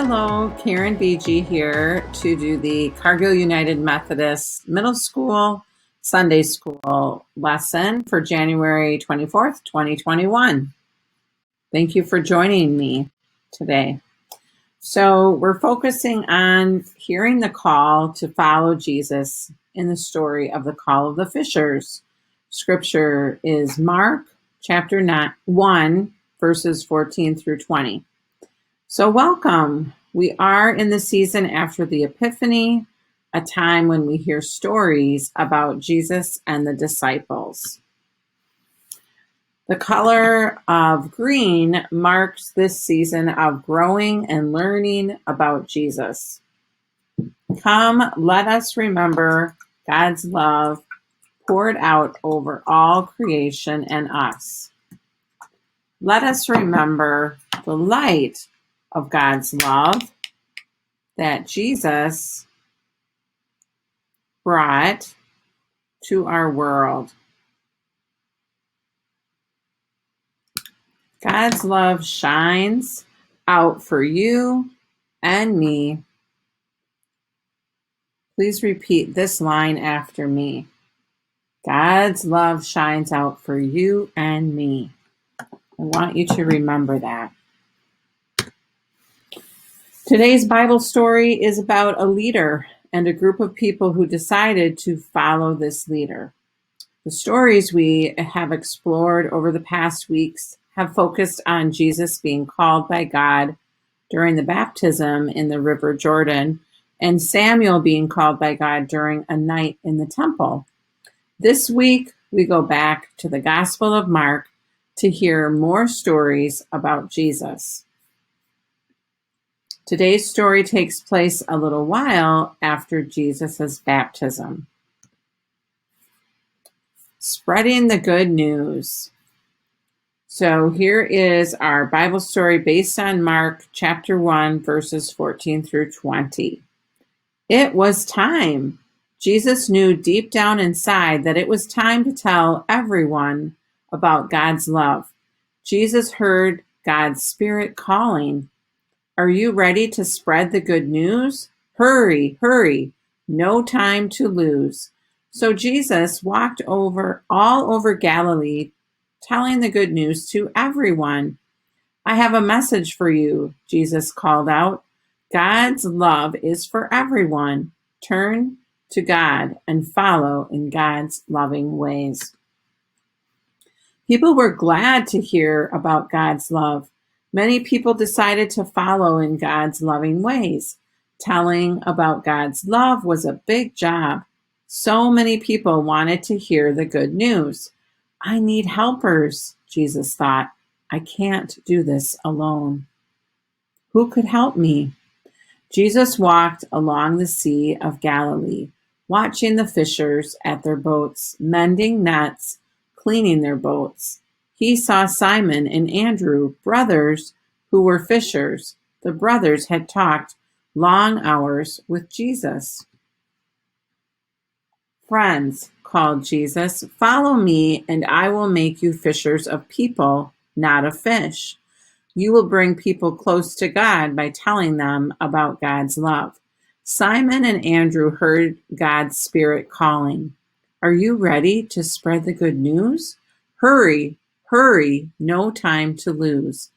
Hello, Karen Biege here to do the Cargill United Methodist Middle School Sunday School lesson for January 24th, 2021. Thank you for joining me today. So we're focusing on hearing the call to follow Jesus in the story of the call of the fishers. Scripture is Mark chapter 1, verses 14 through 20. So welcome. We are in the season after the Epiphany, a time when we hear stories about Jesus and the disciples. The color of green marks this season of growing and learning about Jesus. Come, let us remember God's love poured out over all creation and us. Let us remember the light of God's love that Jesus brought to our world. God's love shines out for you and me. Please repeat this line after me. God's love shines out for you and me. I want you to remember that. Today's Bible story is about a leader and a group of people who decided to follow this leader. The stories we have explored over the past weeks have focused on Jesus being called by God during the baptism in the River Jordan and Samuel being called by God during a night in the temple. This week, we go back to the Gospel of Mark to hear more stories about Jesus. Today's story takes place a little while after Jesus' baptism. Spreading the good news. So here is our Bible story based on Mark chapter 1, verses 14 through 20. It was time. Jesus knew deep down inside that it was time to tell everyone about God's love. Jesus heard God's Spirit calling. Are you ready to spread the good news? Hurry, hurry, no time to lose. So Jesus walked all over Galilee, telling the good news to everyone. I have a message for you, Jesus called out. God's love is for everyone. Turn to God and follow in God's loving ways. People were glad to hear about God's love. Many people decided to follow in God's loving ways. Telling about God's love was a big job. So many people wanted to hear the good news. I need helpers, Jesus thought. I can't do this alone. Who could help me? Jesus walked along the Sea of Galilee, watching the fishers at their boats, mending nets, cleaning their boats. He saw Simon and Andrew, brothers who were fishers. The brothers had talked long hours with Jesus. Friends, called Jesus, follow me and I will make you fishers of people, not of fish. You will bring people close to God by telling them about God's love. Simon and Andrew heard God's Spirit calling. Are you ready to spread the good news? Hurry, hurry, no time to lose.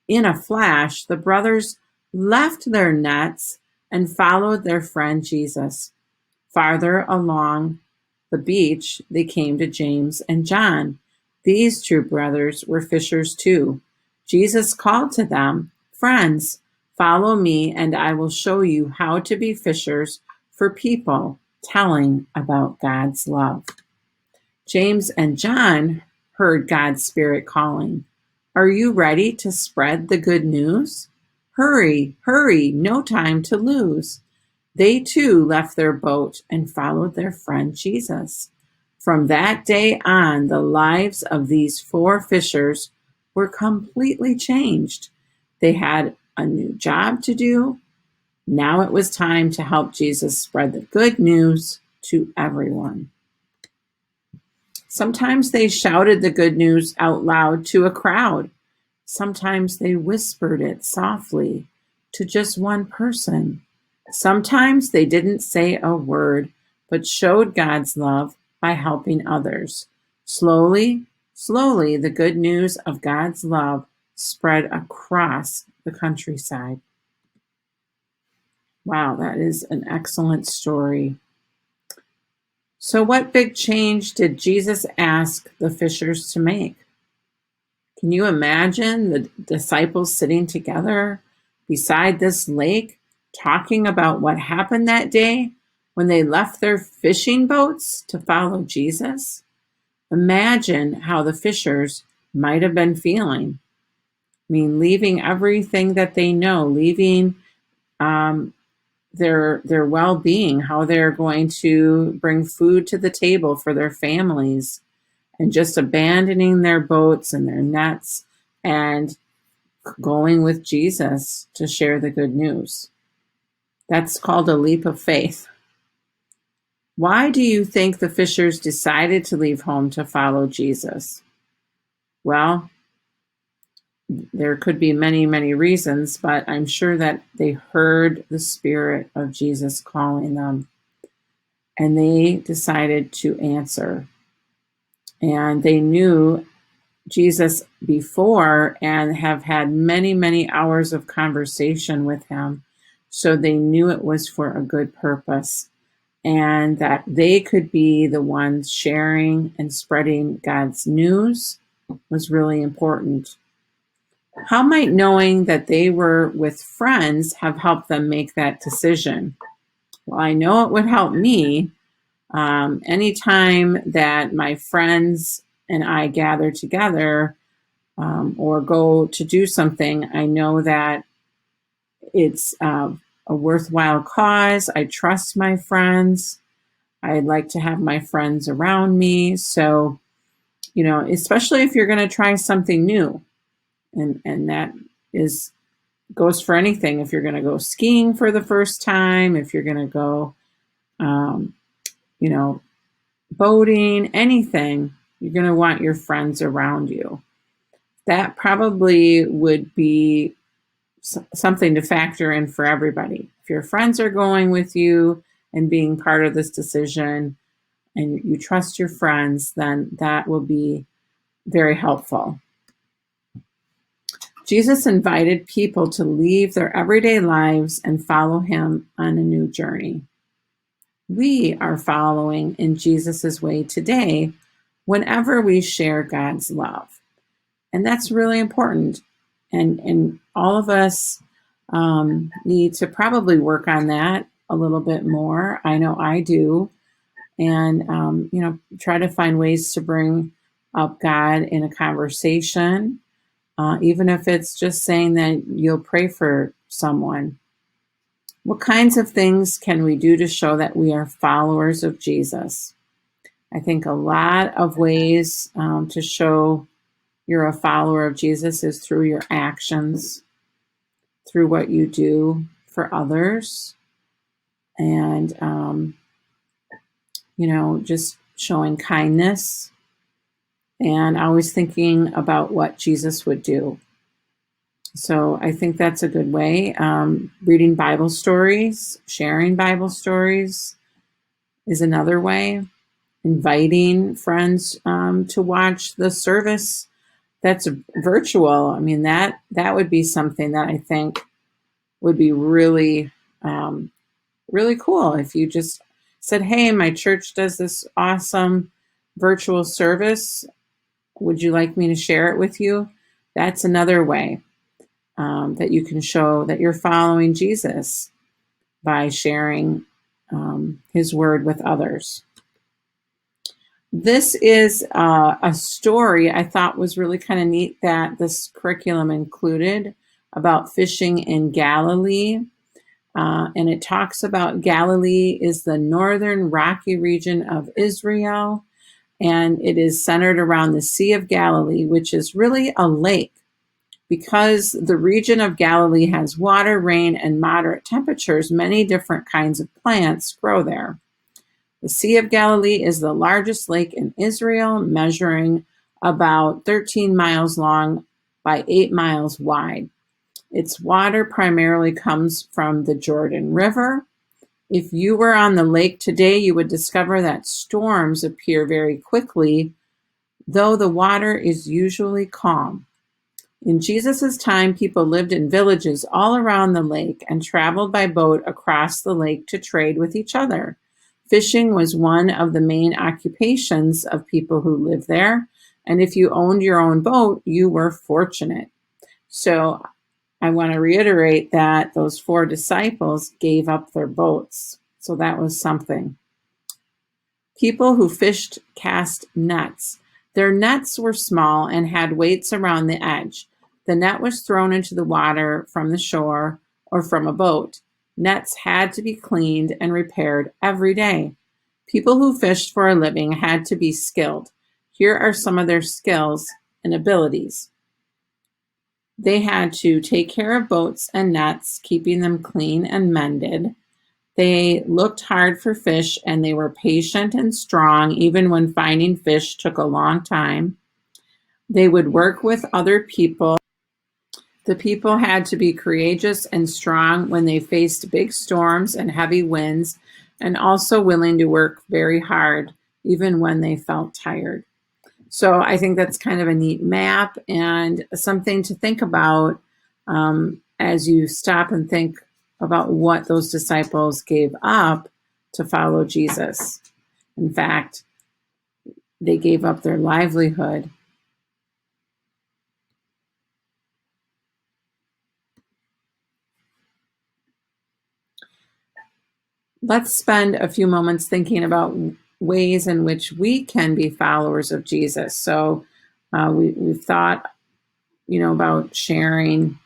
In a flash, the brothers left their nets and followed their friend Jesus. Farther along the beach, they came to James and John. These two brothers were fishers too. Jesus called to them, friends, follow me and I will show you how to be fishers for people, telling about God's love. James and John heard God's Spirit calling. Are you ready to spread the good news? Hurry, hurry, no time to lose. They too left their boat and followed their friend Jesus. From that day on, the lives of these four fishers were completely changed. They had a new job to do. Now it was time to help Jesus spread the good news to everyone. Sometimes they shouted the good news out loud to a crowd. Sometimes they whispered it softly. to just one person. Sometimes they didn't say a word, but showed God's love by helping others. Slowly, slowly, the good news of God's love spread across the countryside. Wow, that is an excellent story. So, what big change did Jesus ask the fishers to make? Can you imagine the disciples sitting together beside this lake talking about what happened that day when they left their fishing boats to follow Jesus? Imagine how the fishers might have been feeling. I mean, leaving everything that they know, leaving their well-being, how they're going to bring food to the table for their families, and just abandoning their boats and their nets and going with Jesus to share the good news. That's called a leap of faith. Why do you think the fishers decided to leave home to follow Jesus? Well, there could be many, many reasons, but I'm sure that they heard the Spirit of Jesus calling them, and they decided to answer. And they knew Jesus before and have had many, many hours of conversation with him. So they knew it was for a good purpose and that they could be the ones sharing and spreading God's news was really important. How might knowing that they were with friends have helped them make that decision? Well, I know it would help me. Anytime that my friends and I gather together or go to do something, I know that it's a worthwhile cause. I trust my friends. I like to have my friends around me. So, especially if you're going to try something new, and that goes for anything. If you're going to go skiing for the first time, if you're going to go, boating, anything, you're going to want your friends around you. That probably would be something to factor in for everybody. If your friends are going with you and being part of this decision and you trust your friends, then that will be very helpful. Jesus invited people to leave their everyday lives and follow him on a new journey. We are following in Jesus' way today whenever we share God's love. And that's really important. And all of us need to probably work on that a little bit more. I know I do. And, try to find ways to bring up God in a conversation, even if it's just saying that you'll pray for someone. What kinds of things can we do to show that we are followers of Jesus? I think a lot of ways to show you're a follower of Jesus is through your actions, through what you do for others, and, just showing kindness and always thinking about what Jesus would do. So I think that's a good way. Reading Bible stories, sharing Bible stories is another way. Inviting friends to watch the service that's virtual. I mean, that would be something that I think would be really, really cool if you just said, hey, my church does this awesome virtual service. Would you like me to share it with you? That's another way that you can show that you're following Jesus by sharing his word with others. This is a story I thought was really kind of neat that this curriculum included about fishing in Galilee. And it talks about Galilee is the northern rocky region of Israel, and it is centered around the Sea of Galilee, which is really a lake. Because the region of Galilee has water, rain, and moderate temperatures, many different kinds of plants grow there. The Sea of Galilee is the largest lake in Israel, measuring about 13 miles long by 8 miles wide. Its water primarily comes from the Jordan River. If you were on the lake today, you would discover that storms appear very quickly, though the water is usually calm. In Jesus' time, people lived in villages all around the lake and traveled by boat across the lake to trade with each other. Fishing was one of the main occupations of people who lived there, and if you owned your own boat, you were fortunate. So I want to reiterate that those 4 disciples gave up their boats. So that was something. People who fished cast nets. Their nets were small and had weights around the edge. The net was thrown into the water from the shore or from a boat. Nets had to be cleaned and repaired every day. People who fished for a living had to be skilled. Here are some of their skills and abilities. They had to take care of boats and nets, keeping them clean and mended. They looked hard for fish, and they were patient and strong, even when finding fish took a long time. They would work with other people. The people had to be courageous and strong when they faced big storms and heavy winds, and also willing to work very hard, even when they felt tired. So I think that's kind of a neat map and something to think about as you stop and think about what those disciples gave up to follow Jesus. In fact, they gave up their livelihood. Let's spend a few moments thinking about ways in which we can be followers of Jesus. So we've thought, about sharing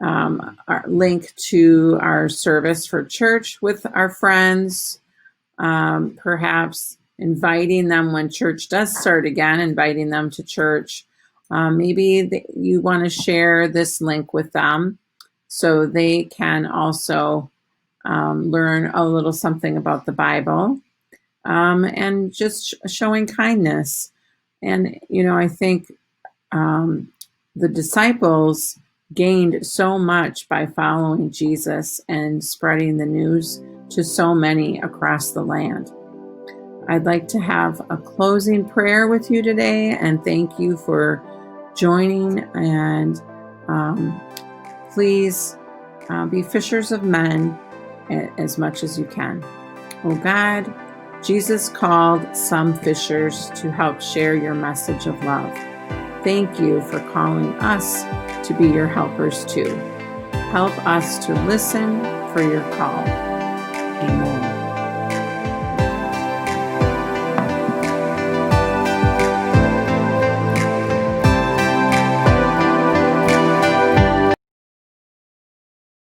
our link to our service for church with our friends, perhaps inviting them when church does start again, inviting them to church. Maybe you want to share this link with them so they can also learn a little something about the Bible, and just showing kindness. And, I think the disciples gained so much by following Jesus and spreading the news to so many across the land. I'd like to have a closing prayer with you today, and thank you for joining. And please be fishers of men as much as you can. Oh God, Jesus called some fishers to help share your message of love. Thank you for calling us to be your helpers too. Help us to listen for your call.